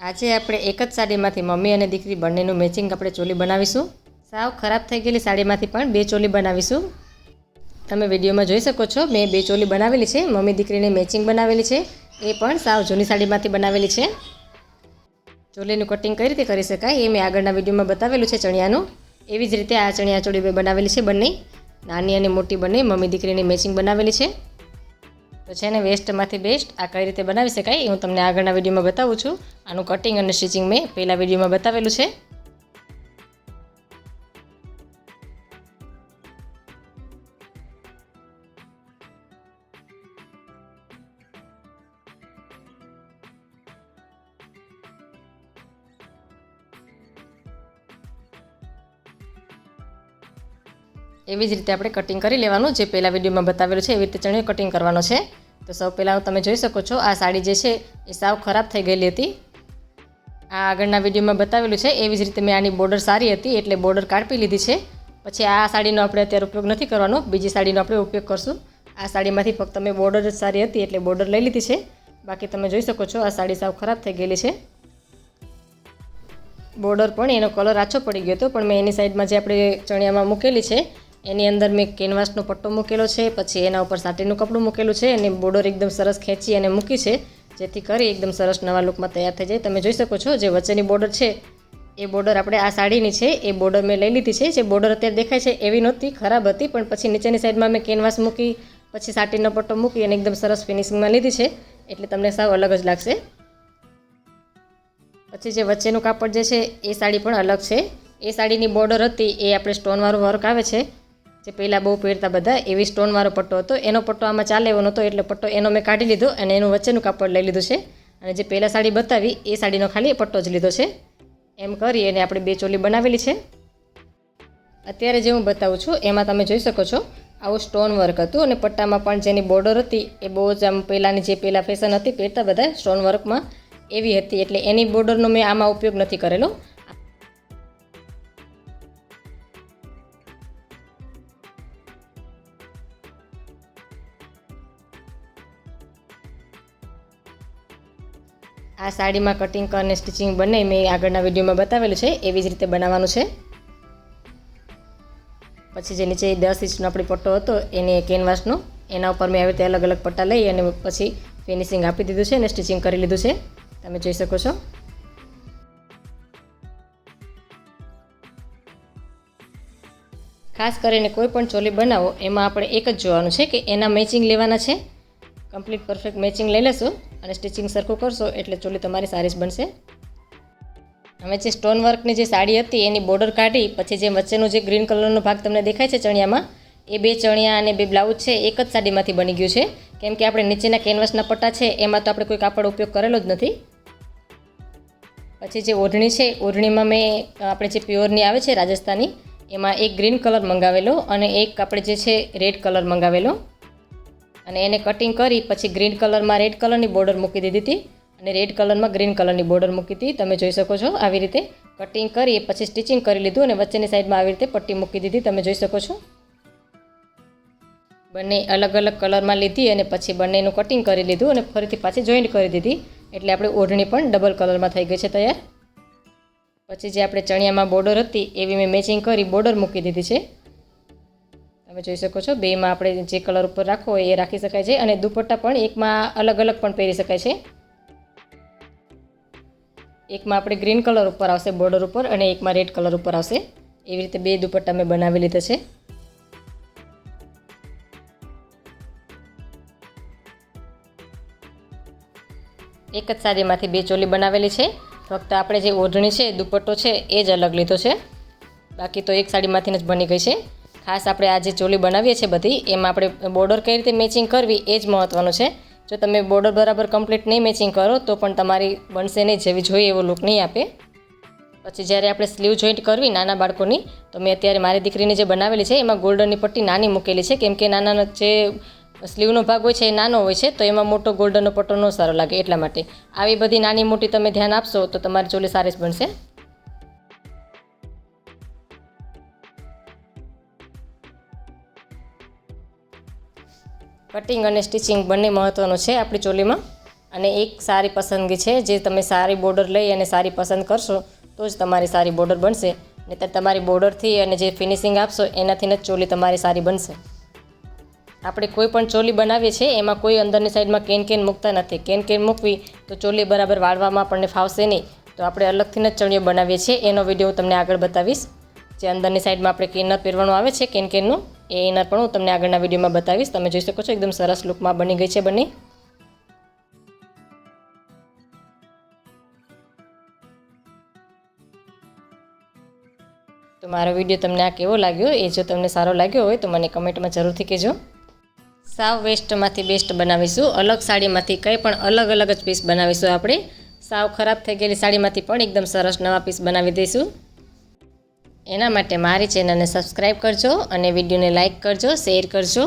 આજે આપણે એક જ સાડીમાંથી મમ્મી અને દીકરી બંનેનું મેચિંગ આપણે ચોલી બનાવીશું. સાવ ખરાબ થઈ ગયેલી સાડીમાંથી પણ બે ચોલી બનાવીશું. તમે વિડીયોમાં જોઈ શકો છો, મેં બે ચોલી બનાવેલી છે. મમ્મી દીકરીને મેચિંગ બનાવેલી છે, એ પણ સાવ જૂની સાડીમાંથી બનાવેલી છે. ચોલીનું કટિંગ કઈ રીતે કરી શકાય એ મેં આગળના વિડીયોમાં બતાવેલું છે ચણિયાનું. એવી જ રીતે આ ચણિયા ચોળી મેં બનાવેલી છે. બંને નાની અને મોટી બંને મમ્મી દીકરીની મેચિંગ બનાવેલી છે. તો છે ને, વેસ્ટમાંથી બેસ્ટ આ કઈ રીતે બનાવી શકાય એ હું તમને આગળના વિડીયોમાં બતાવું છું. આનું કટિંગ અને સ્ટિચિંગ મેં પહેલા વિડીયોમાં બતાવેલું છે. એવી જ રીતે આપણે કટિંગ કરી લેવાનું, જે પહેલા વિડીયોમાં બતાવેલું છે એવી રીતે ચણિયો કટિંગ કરવાનો છે. તો સૌ પહેલાં તમે જોઈ શકો છો, આ સાડી જે છે એ સાવ ખરાબ થઈ ગયેલી હતી. આ આગળના વિડીયોમાં બતાવેલું છે એવી જ રીતે મેં આની બોર્ડર સારી હતી એટલે બોર્ડર કાપી લીધી છે. પછી આ સાડીનો આપણે અત્યારે ઉપયોગ નથી કરવાનો, બીજી સાડીનો આપણે ઉપયોગ કરશું. આ સાડીમાંથી ફક્ત મેં બોર્ડર જ સારી હતી એટલે બોર્ડર લઈ લીધી છે. બાકી તમે જોઈ શકો છો, આ સાડી સાવ ખરાબ થઈ ગયેલી છે. બોર્ડર પણ એનો કલર આછો પડી ગયો હતો, પણ મેં એની સાઈડમાં જે આપણે ચણિયામાં મૂકેલી છે એની અંદર મેં કેનવાસનો પટ્ટો મૂકેલો છે. પછી એના ઉપર સાટીનું કપડું મૂકેલું છે અને બોર્ડર એકદમ સરસ ખેંચી અને મૂકી છે, જેથી કરી એકદમ સરસ નવા લુકમાં તૈયાર થઈ જાય. તમે જોઈ શકો છો, જે વચ્ચેની બોર્ડર છે એ બોર્ડર આપણે આ સાડીની છે એ બોર્ડર મેં લઈ લીધી છે. જે બોર્ડર અત્યારે દેખાય છે એવી નહોતી, ખરાબ હતી, પણ પછી નીચેની સાઈડમાં મેં કેનવાસ મૂકી, પછી સાટીનો પટ્ટો મૂકી અને એકદમ સરસ ફિનિશિંગમાં લીધી છે, એટલે તમને સાવ અલગ જ લાગશે. પછી જે વચ્ચેનું કાપડ જે છે એ સાડી પણ અલગ છે. એ સાડીની બોર્ડર હતી એ આપણે સ્ટોનવાળું વર્ક આવે છે, જે પહેલાં બહુ પહેરતા બધા, એવી સ્ટોનવાળો પટ્ટો હતો. એનો પટ્ટો આમાં ચાલે એવો નહોતો, એટલે પટ્ટો એનો મેં કાઢી લીધો અને એનું વચ્ચેનું કાપડ લઈ લીધું છે. અને જે પહેલાં સાડી બતાવી એ સાડીનો ખાલી પટ્ટો જ લીધો છે. એમ કરી અને આપણે બે ચોલી બનાવેલી છે. અત્યારે જે હું બતાવું છું એમાં તમે જોઈ શકો છો, આવું સ્ટોન વર્ક હતું અને પટ્ટામાં પણ જેની બોર્ડર હતી એ બહુ જ આમ પહેલાંની જે પહેલાં ફેશન હતી પહેરતા બધા સ્ટોન વર્કમાં એવી હતી, એટલે એની બોર્ડરનો મેં આમાં ઉપયોગ નથી કરેલો. આ સાડીમાં કટિંગ અને સ્ટિચિંગ બંને મેં આગળના વિડીયોમાં બતાવેલું છે, એવી જ રીતે બનાવવાનું છે. પછી જે નીચે 10 ઇંચનો આપણે પટ્ટો હતો એને કેનવાસનો, એના ઉપર મેં આવી રીતે અલગ અલગ પટ્ટા લઈ અને પછી ફિનિશિંગ આપી દીધું છે અને સ્ટિચિંગ કરી લીધું છે. તમે જોઈ શકો છો. ખાસ કરીને કોઈ પણ ચોલી બનાવો એમાં આપણે એક જ જોવાનું છે કે એના મેચિંગ લેવાના છે. કમ્પ્લીટ પરફેક્ટ મેચિંગ લઈ લેશો અને સ્ટિચિંગ સરખું કરશો એટલે ચોલી તમારી સારી જ બનશે. હવે જે સ્ટોન વર્કની જે સાડી હતી એની બોર્ડર કાઢી પછી જે વચ્ચેનું જે ગ્રીન કલરનો ભાગ તમને દેખાય છે ચણિયામાં, એ બે ચણિયા અને બે બ્લાઉઝ છે એક જ સાડીમાંથી બની ગયું છે. કેમ કે આપણે નીચેના કેનવાસના પટ્ટા છે એમાં તો આપણે કોઈ કાપડ ઉપયોગ કરેલો જ નથી. પછી જે ઓઢણી છે, ઓઢણીમાં મેં આપણે જે પ્યોરની આવે છે રાજસ્થાની, એમાં એક ગ્રીન કલર મંગાવેલો અને એક આપણે જે છે રેડ કલર મંગાવેલો. અને એને કટિંગ કરી પછી ગ્રીન કલરમાં રેડ કલરની બોર્ડર મૂકી દીધી હતી અને રેડ કલરમાં ગ્રીન કલરની બોર્ડર મૂકી હતી. તમે જોઈ શકો છો, આવી રીતે કટિંગ કરી પછી સ્ટિચિંગ કરી લીધું અને વચ્ચેની સાઈડમાં આવી રીતે પટ્ટી મૂકી દીધી. તમે જોઈ શકો છો. બંને અલગ અલગ કલરમાં લીધી અને પછી બંનેનું કટિંગ કરી લીધું અને ફરીથી પાછી જોઈન્ટ કરી દીધી, એટલે આપણે ઓઢણી પણ ડબલ કલરમાં થઈ ગઈ છે તૈયાર. પછી જે આપણે ચણિયામાં બોર્ડર હતી એવી મેં મેચિંગ કરી બોર્ડર મૂકી દીધી છે. તમે જોઈ શકો છો, બેમાં આપણે જે કલર ઉપર રાખવો હોય એ રાખી શકાય છે અને દુપટ્ટા પણ એકમાં અલગ અલગ પણ પહેરી શકાય છે. એકમાં આપણે ગ્રીન કલર ઉપર આવશે બોર્ડર ઉપર અને એકમાં રેડ કલર ઉપર આવશે. એવી રીતે બે દુપટ્ટા મેં બનાવી લીધા છે. એક જ સાડીમાંથી બે ચોલી બનાવેલી છે. ફક્ત આપણે જે ઓઢણી છે, દુપટ્ટો છે એ જ અલગ લીધો છે, બાકી તો એક સાડીમાંથી જ બની ગઈ છે. ખાસ આપણે આ જે ચોલી બનાવીએ છીએ બધી, એમાં આપણે બોર્ડર કઈ રીતે મેચિંગ કરવી એ જ મહત્ત્વનું છે. જો તમે બોર્ડર બરાબર કમ્પ્લીટ નહીં મેચિંગ કરો તો પણ તમારી બનશે નહીં, જેવી જોઈએ એવો લુક નહીં આપે. પછી જ્યારે આપણે સ્લીવ જોઈન્ટ કરવી નાના બાળકોની, તો મેં અત્યારે મારી દીકરીની જે બનાવેલી છે એમાં ગોલ્ડનની પટ્ટી નાની મૂકેલી છે, કેમ કે નાના જે સ્લીવનો ભાગ હોય છે એ નાનો હોય છે, તો એમાં મોટો ગોલ્ડનનો પટ્ટો ન સારો લાગે, એટલા માટે આવી બધી નાની મોટી તમે ધ્યાન આપશો તો તમારી ચોલી સારી જ બનશે. કટિંગ અને સ્ટિચિંગ બંને મહત્ત્વનું છે આપણી ચોલીમાં. અને એક સારી પસંદગી છે, જે તમે સારી બોર્ડર લઈ અને સારી પસંદ કરશો તો જ તમારી સારી બોર્ડર બનશે. નહીંતર તમારી બોર્ડરથી અને જે ફિનિશિંગ આપશો એનાથી જ ચોલી તમારી સારી બનશે. આપણે કોઈ પણ ચોલી બનાવીએ છીએ એમાં કોઈ અંદરની સાઈડમાં કેન મૂકતા નથી. કેન મૂકવી તો ચોલી બરાબર વાળવામાં આપણને ફાવશે નહીં. તો આપણે અલગથી જ ચણિયો બનાવીએ છીએ, એનો વિડીયો હું તમને આગળ બતાવીશ. જે અંદરની સાઈડમાં આપણે ઇનર પહેરવાનું આવે છે કેનનું, એ ઇનર પણ હું તમને આગળના વિડીયોમાં બતાવીશ. તમે જોઈ શકો છો એકદમ સરસ લુકમાં બની ગઈ છે બની. તો મારો વિડીયો તમને આ કેવો લાગ્યો એ જો તમને સારો લાગ્યો હોય તો મને કમેન્ટમાં જરૂરથી કહેજો. સાવ વેસ્ટમાંથી બેસ્ટ બનાવીશું. અલગ સાડીમાંથી કંઈ પણ અલગ જ પીસ બનાવીશું આપણે. સાવ ખરાબ થઈ ગયેલી સાડીમાંથી પણ એકદમ સરસ નવા પીસ બનાવી દઈશું. એના માટે મારી ચેનલને સબસ્ક્રાઈબ કરજો અને વિડીયોને લાઇક કરજો, શેર કરજો.